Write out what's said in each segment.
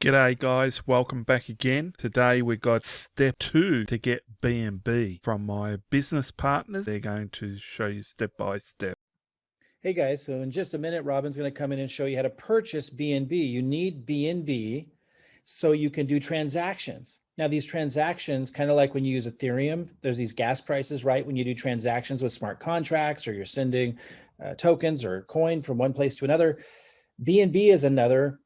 G'day guys, welcome back again. Today we got step 2 to get BNB from my business partners. They're going to show you step by step. Hey guys, so in just a minute, Robin's going to come in and show you how to purchase BNB. You need BNB so you can do transactions. Now these transactions, kind of like when you use Ethereum, there's these gas prices, right? When you do transactions with smart contracts or you're sending tokens or coin from one place to another, BNB is another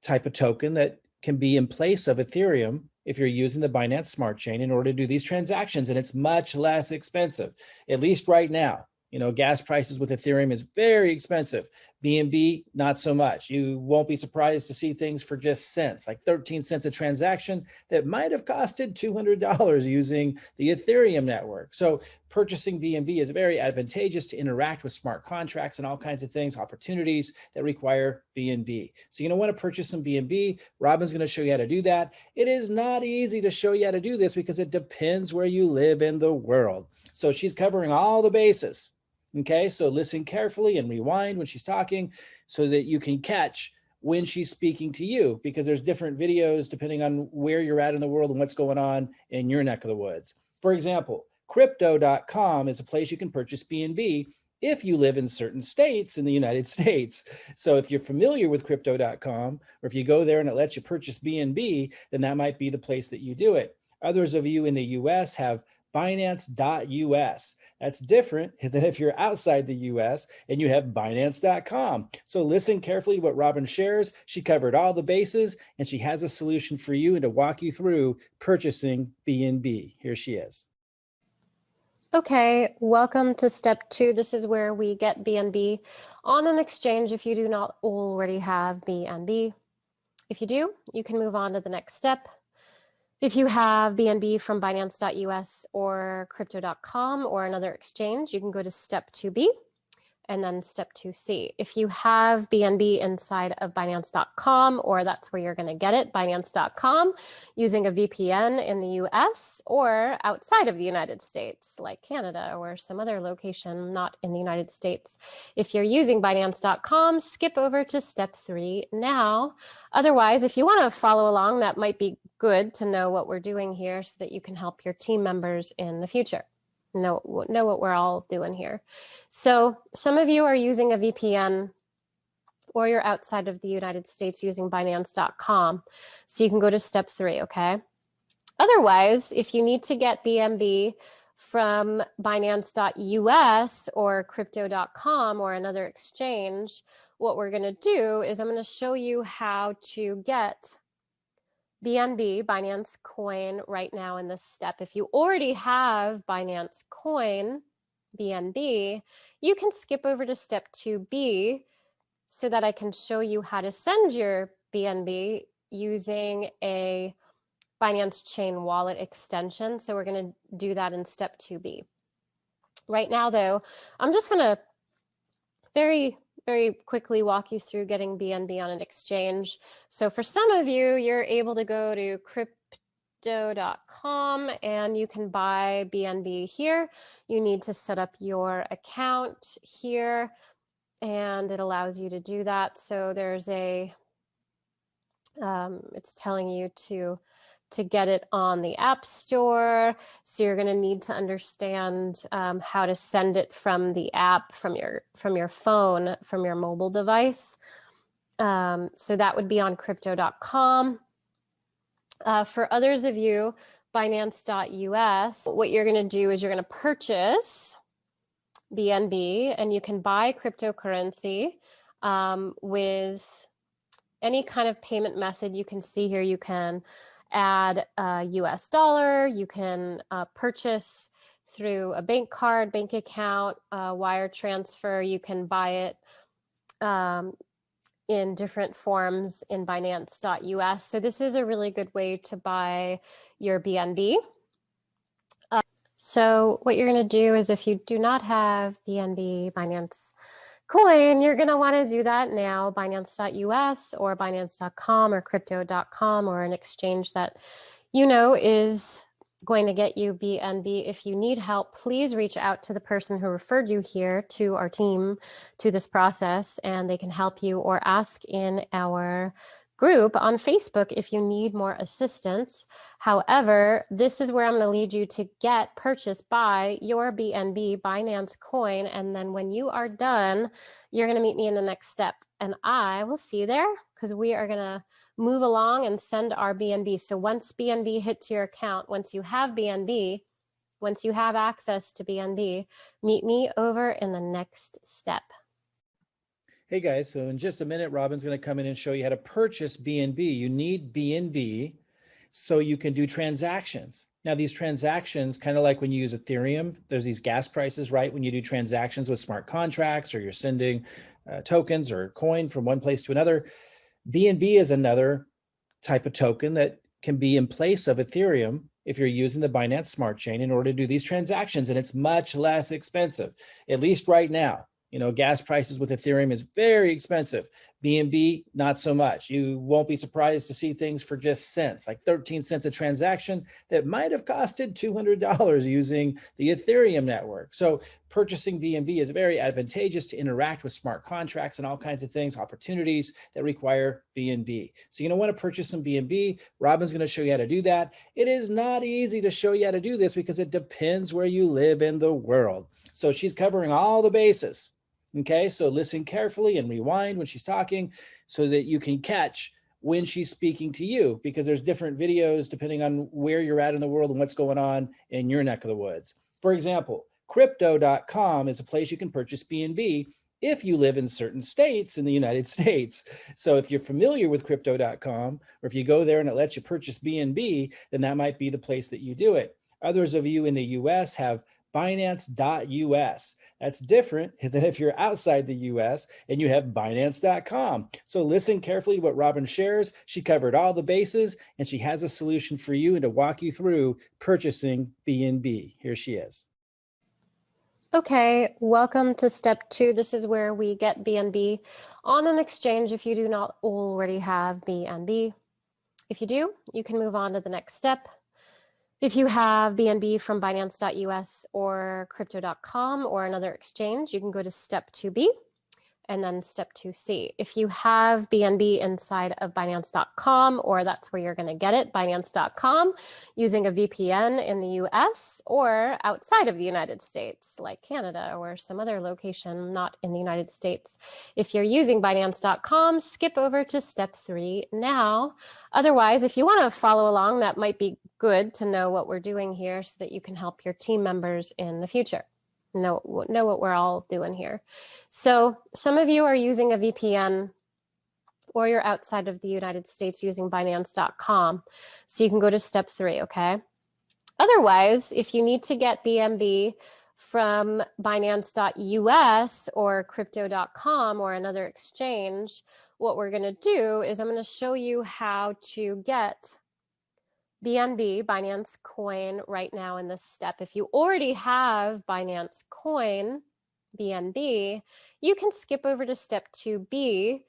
type of token that can be in place of Ethereum if you're using the Binance Smart Chain in order to do these transactions, and it's much less expensive, at least right now. You know, gas prices with Ethereum is very expensive. BNB, not so much. You won't be surprised to see things for just cents, like 13 cents a transaction that might have costed $200 using the Ethereum network. So purchasing BNB is very advantageous to interact with smart contracts and all kinds of things, opportunities that require BNB. So you're going to want to purchase some BNB. Robin's going to show you how to do that. It is not easy to show you how to do this because it depends where you live in the world. So she's covering all the bases. Okay, so listen carefully and rewind when she's talking so that you can catch when she's speaking to you, because there's different videos depending on where you're at in the world and what's going on in your neck of the woods. For example, crypto.com is a place you can purchase BNB if you live in certain states in the United States. So if you're familiar with crypto.com, or if you go there and it lets you purchase BNB, then that might be the place that you do it. Others of you in the US have Binance.us. That's different than if you're outside the US and you have Binance.com. So listen carefully to what Robin shares. She covered all the bases and she has a solution for you and to walk you through purchasing BNB. Here she is. Okay, welcome to step 2. This is where we get BNB on an exchange if you do not already have BNB. If you do, you can move on to the next step. If you have BNB from Binance.us or Crypto.com or another exchange, you can go to step 2B and then step 2C. If you have BNB inside of Binance.com, or that's where you're going to get it, Binance.com, using a VPN in the US or outside of the United States, like Canada or some other location not in the United States. If you're using Binance.com, skip over to step 3 now. Otherwise, if you want to follow along, that might be good to know what we're doing here so that you can help your team members in the future. Know what we're all doing here. So some of you are using a VPN or you're outside of the United States using Binance.com. So you can go to step 3, okay? Otherwise, if you need to get BNB from Binance.us or Crypto.com or another exchange, what we're going to do is I'm going to show you how to get BNB, Binance Coin, right now in this step. If you already have Binance Coin, BNB, you can skip over to step 2B so that I can show you how to send your BNB using a Binance Chain Wallet extension. So we're going to do that in step 2B. Right now, though, I'm just going to very quickly walk you through getting BNB on an exchange. So for some of you, you're able to go to crypto.com and you can buy BNB here. You need to set up your account here and it allows you to do that. So there's a, it's telling you to get it on the App Store. So you're going to need to understand how to send it from the app, from your phone, from your mobile device. So that would be on crypto.com. For others of you, Binance.us, what you're going to do is you're going to purchase BNB and you can buy cryptocurrency with any kind of payment method. You can see here, you can add a US dollar, you can purchase through a bank card, bank account, wire transfer, you can buy it in different forms in Binance.us. So this is a really good way to buy your BNB. So what you're going to do is if you do not have BNB, Binance Coin, you're going to want to do that now, Binance.us or Binance.com or Crypto.com or an exchange that you know is going to get you BNB. If you need help, please reach out to the person who referred you here to our team, to this process, and they can help you, or ask in our group on Facebook if you need more assistance. However, this is where I'm going to lead you to get purchased by your BNB Binance coin. And then when you are done, you're going to meet me in the next step. And I will see you there because we are going to move along and send our BNB. So once BNB hits your account, once you have BNB, once you have access to BNB, meet me over in the next step. Hey guys, so in just a minute, Robin's going to come in and show you how to purchase BNB. You need BNB so you can do transactions. Now, these transactions, kind of like when you use Ethereum, there's these gas prices, right? When you do transactions with smart contracts or you're sending tokens or coin from one place to another, BNB is another type of token that can be in place of Ethereum if you're using the Binance Smart Chain in order to do these transactions, and it's much less expensive, at least right now. You know, gas prices with Ethereum is very expensive. BNB, not so much. You won't be surprised to see things for just cents, like 13 cents a transaction that might have costed $200 using the Ethereum network. So purchasing BNB is very advantageous to interact with smart contracts and all kinds of things, opportunities that require BNB. So you're going to want to purchase some BNB. Robin's going to show you how to do that. It is not easy to show you how to do this because it depends where you live in the world. So she's covering all the bases. Okay, so listen carefully and rewind when she's talking so that you can catch when she's speaking to you, because there's different videos depending on where you're at in the world and what's going on in your neck of the woods. For example, crypto.com is a place you can purchase BNB if you live in certain states in the United States. So if you're familiar with crypto.com, or if you go there and it lets you purchase BNB, then that might be the place that you do it. Others of you in the US have Binance.us. That's different than if you're outside the US and you have Binance.com. So listen carefully to what Robin shares. She covered all the bases and she has a solution for you and to walk you through purchasing BNB. Here she is. Okay, welcome to step 2. This is where we get BNB on an exchange if you do not already have BNB. If you do, you can move on to the next step. If you have BNB from Binance.us or Crypto.com or another exchange, you can go to step 2B and then step 2C. If you have BNB inside of Binance.com, or that's where you're going to get it, Binance.com, using a VPN in the US or outside of the United States, like Canada or some other location not in the United States. If you're using Binance.com, skip over to step 3 now. Otherwise, if you want to follow along, that might be good to know what we're doing here so that you can help your team members in the future. Know what we're all doing here. So some of you are using a VPN or you're outside of the United States using Binance.com. So you can go to step 3, okay? Otherwise, if you need to get BNB from Binance.us or Crypto.com or another exchange, what we're going to do is I'm going to show you how to get BNB, Binance Coin, right now in this step. If you already have Binance Coin, BNB, you can skip over to step 2B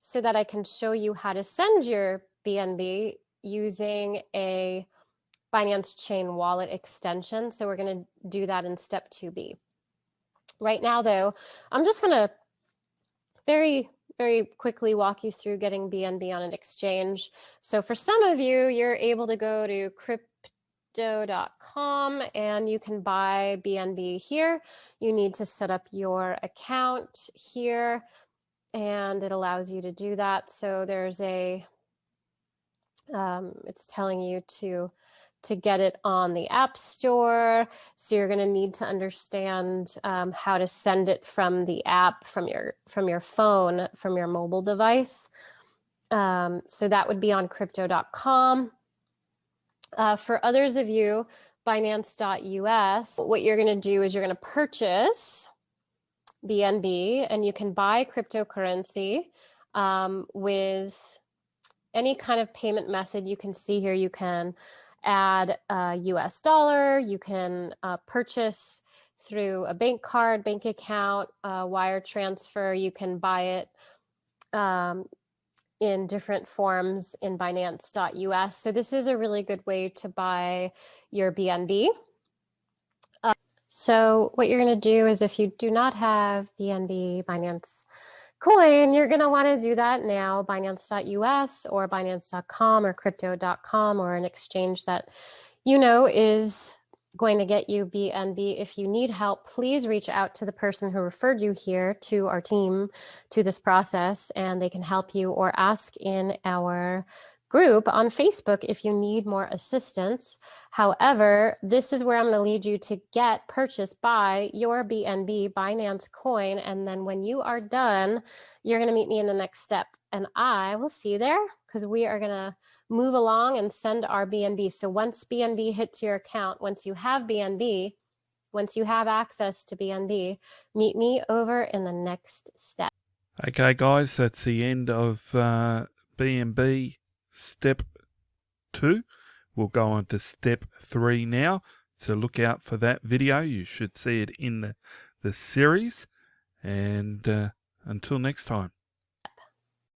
so that I can show you how to send your BNB using a Binance Chain Wallet extension. So we're going to do that in step 2B. Right now, though, I'm just going to very quickly walk you through getting BNB on an exchange. So for some of you, you're able to go to crypto.com and you can buy BNB here. You need to set up your account here and it allows you to do that. So there's a, it's telling you to get it on the App Store. So you're going to need to understand how to send it from the app, from your phone, from your mobile device. So that would be on crypto.com. For others of you, Binance.us, what you're going to do is you're going to purchase BNB and you can buy cryptocurrency with any kind of payment method. You can see here, you can add a US dollar, you can purchase through a bank card, bank account, wire transfer, you can buy it in different forms in Binance.us. So this is a really good way to buy your BNB. So what you're going to do is if you do not have BNB, Binance coin, you're going to want to do that now. Binance.us or Binance.com or Crypto.com or an exchange that you know is going to get you BNB. If you need help, please reach out to the person who referred you here to our team to this process, and they can help you, or ask in our group on Facebook if you need more assistance. However, this is where I'm going to lead you to get purchased by your BNB Binance coin. And then when you are done, you're going to meet me in the next step. And I will see you there, because we are going to move along and send our BNB. So once BNB hits your account, once you have BNB, once you have access to BNB, meet me over in the next step. Okay, guys, that's the end of BNB step 2. We'll go on to step 3 now. So look out for that video. You should see it in the series. And until next time.